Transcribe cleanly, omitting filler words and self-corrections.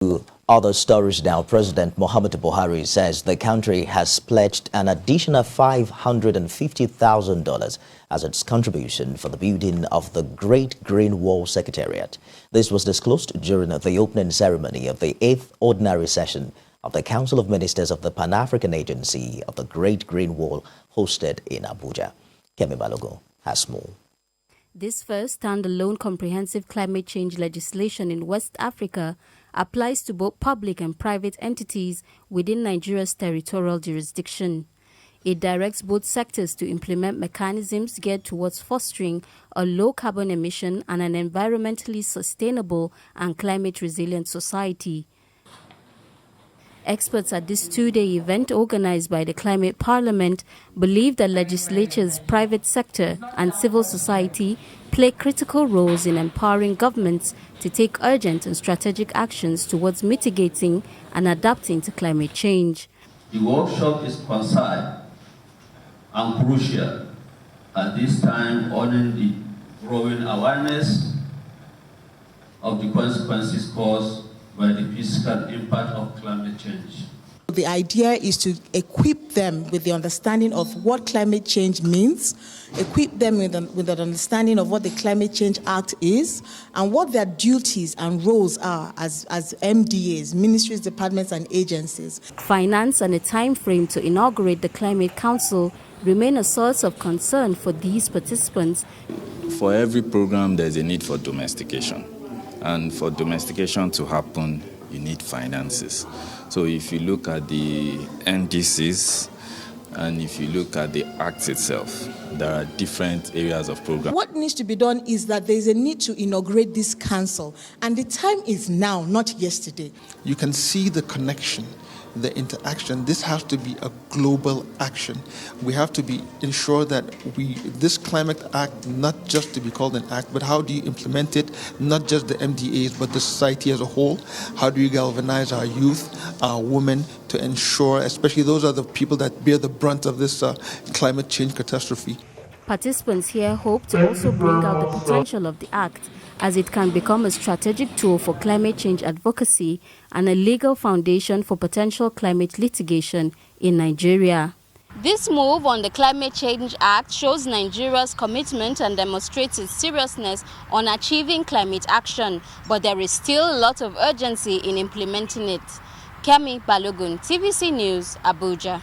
To other stories now, President Muhammed Buhari says the country has pledged an additional $550,000 as its contribution for the building of the Great Green Wall Secretariat. This was disclosed during the opening ceremony of the 8th Ordinary Session of the Council of Ministers of the Pan-African Agency of the Great Green Wall hosted in Abuja. Kemi Balogun has more. This first standalone comprehensive climate change legislation in West Africa applies to both public and private entities within Nigeria's territorial jurisdiction. It directs both sectors to implement mechanisms geared towards fostering a low-carbon emission and an environmentally sustainable and climate-resilient society. Experts at this two-day event organized by the Climate Parliament believe that legislatures, private sector and civil society play critical roles in empowering governments to take urgent and strategic actions towards mitigating and adapting to climate change. The workshop is concise and crucial at this time, owing the growing awareness of the consequences caused by the physical impact of climate change. The idea is to equip them with the understanding of what climate change means, equip them with an understanding of what the Climate Change Act is, and what their duties and roles are as MDAs, ministries, departments, and agencies. Finance and a time frame to inaugurate the Climate Council remain a source of concern for these participants. For every program, there's a need for domestication. And for domestication to happen, you need finances. So if you look at the NDCs and if you look at the Act itself, there are different areas of program. What needs to be done is that there is a need to inaugurate this council, and the time is now, not yesterday. You can see the connection, the interaction. This has to be a global action. We have to ensure that this Climate Act, not just to be called an act, but how do you implement it, not just the MDAs, but the society as a whole? How do you galvanize our youth, our women, to ensure, especially those are the people that bear the brunt of this climate change catastrophe? Participants here hope to also bring out the potential of the Act, as it can become a strategic tool for climate change advocacy and a legal foundation for potential climate litigation in Nigeria. This move on the Climate Change Act shows Nigeria's commitment and demonstrates its seriousness on achieving climate action, but there is still a lot of urgency in implementing it. Kemi Balogun, TVC News, Abuja.